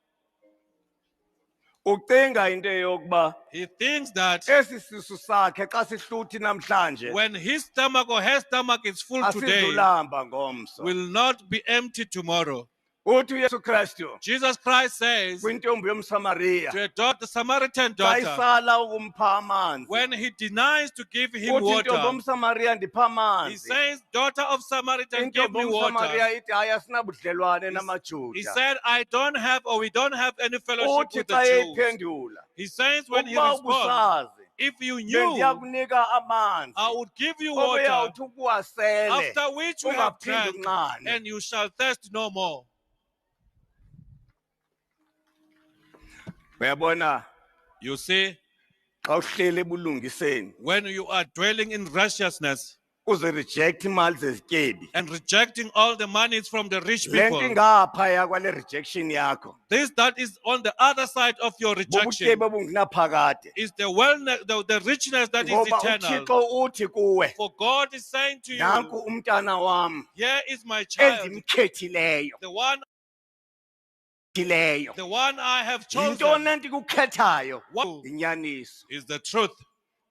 Ucinga into yokuba He thinks that esi sisu sakhe xa sihluthi namhlanje when his stomach or her stomach is full today, asizulamba ngomso. will not be empty tomorrow. Uthi uYesu Kristu Jesus Christ says kwintombi yomSamariya to a daughter, the Samaritan xa daughter, isala ukumpa amanzi when he denies to give him uthi intombi water, yomSamariya ndipha he amanzi. says, daughter of Samaritan, give Intombi me water. yomSamariya ithi hayi asinabudlelwane He namaJuda. said, I don't have, or we don't have any fellowship Uthi with xa the Jews. eyiphendula He says when he ukuba responds, ubusazi if you knew, bendiya kunika amanzi I would give you water, obeyawuthi ukuwasele after which you have ungaphindi drank, unqane. and you shall thirst no more. Uyabona You see, xa uhleli ebulungiseni when you are dwelling in righteousness uze reject imali zezityebi. and rejecting all the monies from the rich Le nto people, ingaphaya kwale rejection yakho this that is on the other side of your rejection bubutyebi obungenaphakade. is the richness that is Ngoba eternal. uThixo uthi kuwe For God is saying to nanku you, umntana wam here is my child, endimkhethileyo the one I have chosen. yintoni ndikukhethayo What inyaniso is the truth?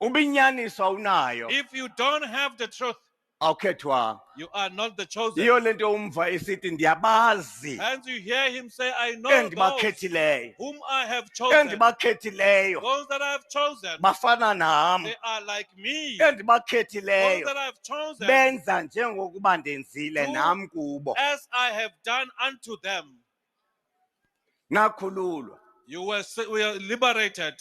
uba inyaniso awunayo If you don't have the truth, awukhethwanga. you are not the chosen. Yiyo le nto umva esithi ndiyabazi And you hear him say, I know those endibakhethileyo whom I have chosen. endibakhethileyo Those that I have chosen, bafana nam they are like me. Those endibakhethileyo that I have chosen, benza njengokuba ndenzile Do- nam kubo. as I have done unto them. Nakhululwa You were liberated,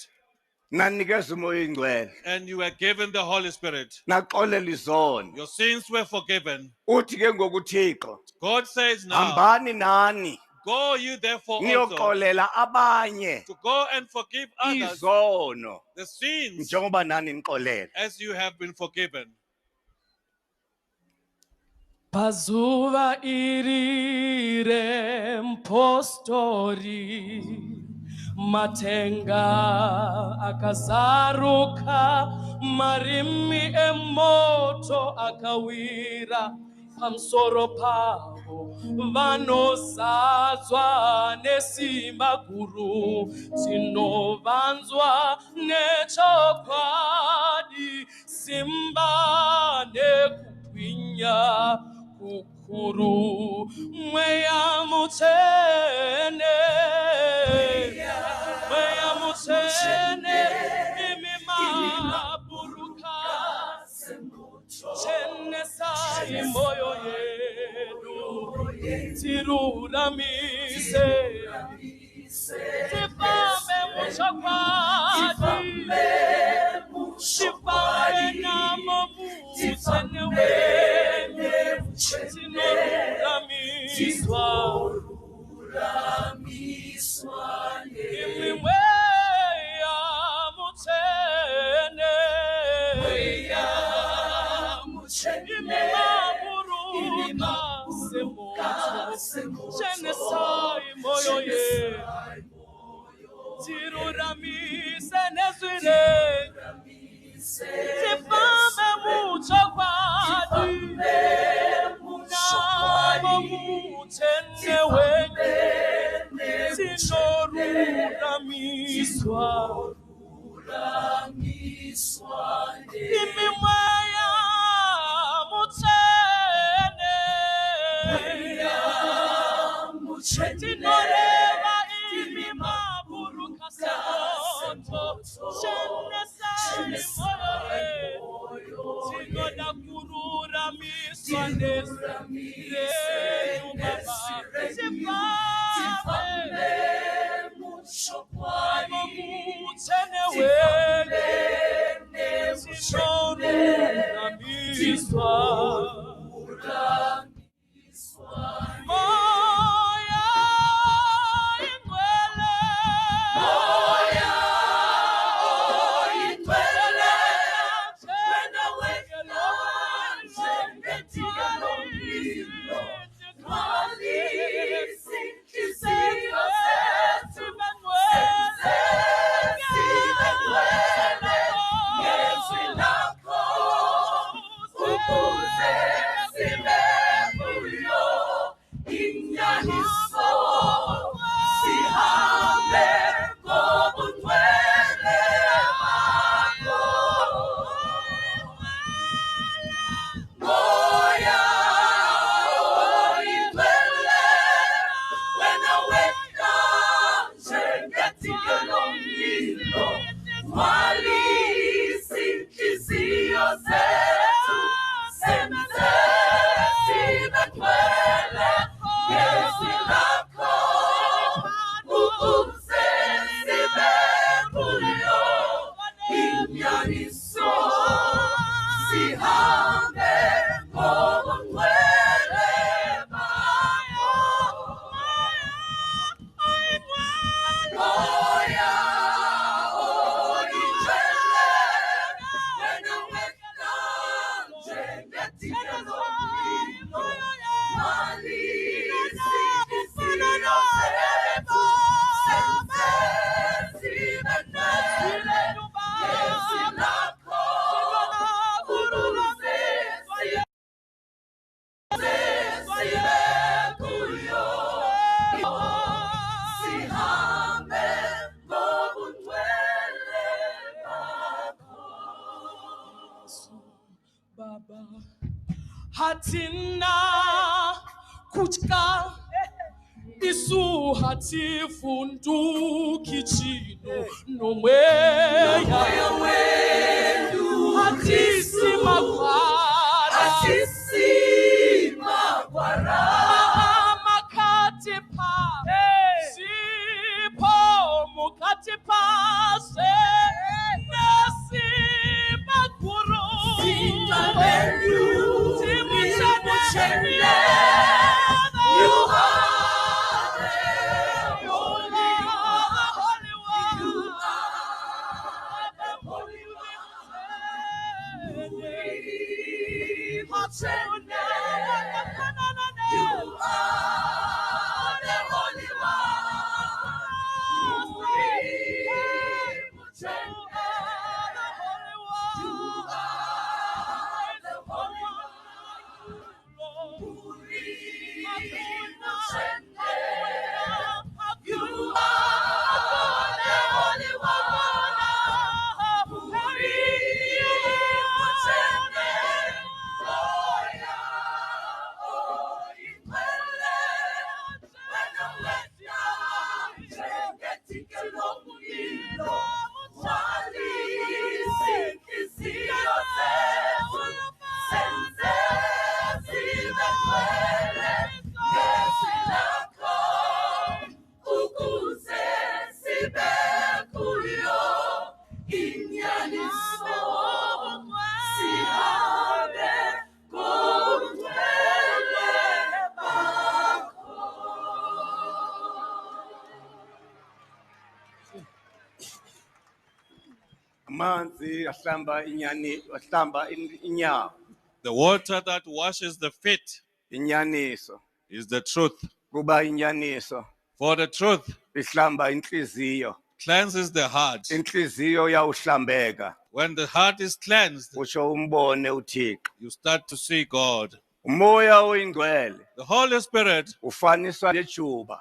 Nanikeza umoya ingcwele. and you were given the Holy Spirit. Naxolela izono. Your sins were forgiven. Uthi ke ngokuThixo, God says now, hambani nani go you therefore also niyoxolela abanye to go and forgive others izono the sins njengoba nani nixolela. as you have been forgiven. Pazuva irire mpostori matenga akazaruka marimi emoto akawira pamusoro pavo vanozadzwa nesimba guru tinovanzwa nechokwadi simba nekugwinya kukuru mweya mutsvene imi maburuka chenesai moyo yedu tiruramise tifambe muchokwadi tifambe namo mutsvene wenyu tinoruramiswa imi mweya mutsvene imi maburuka semoto chenesai moyo yedu tiruramise nezwire tifambe muchokwadi namo mutsvene wenyu tinoruramiswa imi mweya mutsvene tinoreva imi maburuka semoto chenesai moyo tinoda kururamiswa nezvirenyu baba tifambe mutsvene wenyu tinoruramiswa moya ingcwele hatina kutya isu hatifunduki chino nomweya wedu hatisimakwara makati pa sipo Manzi ahlamba inyawo. The water that washes the feet Inyaniso. is the truth. Kuba inyaniso. For the truth Ihlamba inhliziyo. cleanses the heart. Inhliziyo yawuhlambeka. When the heart is cleansed, Usho umbone uThixo. you start to see God. Umoya oyingcwele The Holy Spirit ufaniswa lejuba.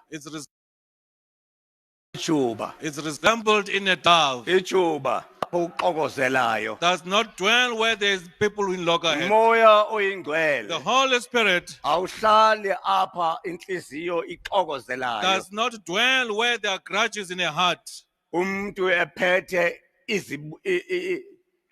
Ijuba. is resembled in a dove. Ijuba uqokozelayo. Does not dwell where there is people in loggerheads. Umoya The oyingcwele Holy Spirit awuhlali apha inhliziyo iqokozelayo. does not dwell where there are grudges in a heart. Umuntu ephethe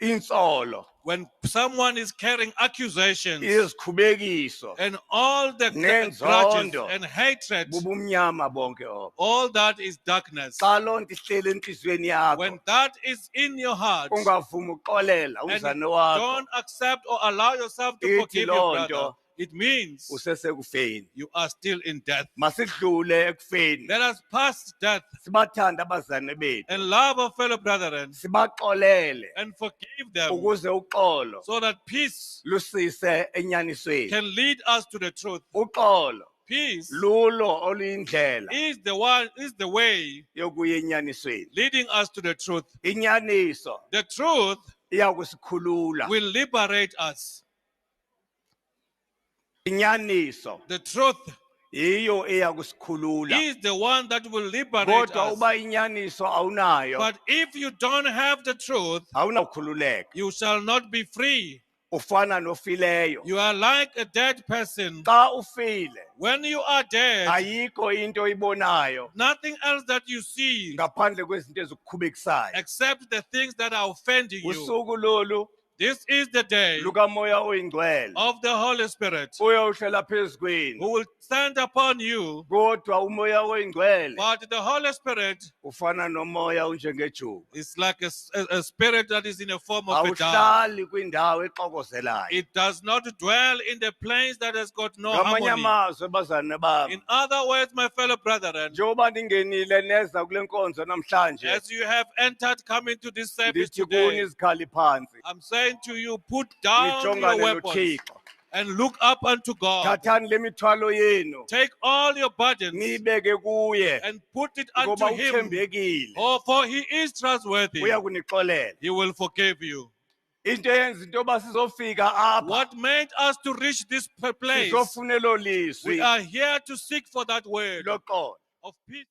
insolo. When someone is carrying accusations Izikhubekiso. and all the grudges Nenzondo. and hatred, Bubumnyama bonke obo. all that is darkness. Xa lonto ihleli enhlizweni yakho When that is in your heart, ungavumi uxolela and umzane wakho don't accept or allow yourself to Ithi forgive loo your nto, brother, it means usesekufeni. you are still in death. Masidlule ekufeni. Let us pass death Sibathande abazane bethu. and love our fellow brethren Sibaxolele and forgive them ukuze uxolo so that peace lusise enyanisweni. can lead us to the truth. Uxolo Peace lulo oluyindlela is the way yokuya enyanisweni. leading us to the truth. Inyaniso The truth iyakusikhulula. will liberate us. Inyaniso The truth yiyo eyakusikhulula. is the one that will liberate Kodwa us. uba inyaniso awunayo But if you don't have the truth, awunawukhululeka. you shall not be free. Ufana nofileyo. You are like a dead person. Xa ufile When you are dead, ayikho into oyibonayo nothing else that you see ngaphandle kwezinto ezikukhubekisayo. except the things that are offending you. Usuku lolu This is the day lukamoya oyingcwele of the Holy Spirit uyawuhlela phezu kwenu. who will stand upon you. Kodwa umoya oyingcwele But the Holy Spirit ufana nomoya unjengejuba. is like a spirit that is in the form of a dove. Awuhlali kwindawo exokozelayo. It does not dwell in the place that has got no Ngamanye harmony. amazwi bazane bami. In other words, my fellow brethren, Njengoba ningenile neza kule nkonzo namhlanje as you have entered, come into this service ndithi kuni today, izikhali phansi. I'm saying to you, put down your Nijongane weapons noThixo. and look up unto God. Thathani le mithwalo yenu Take all your burdens niyibeke kuye and put it unto ngoba Him. uthembekile. Oh, for He is trustworthy. Uyakunixolela. He will forgive you. Into yenza into yoba sizofika apha What made us to reach this place? sizofuna elo We lizwi are here to seek for that word loxolo. of peace.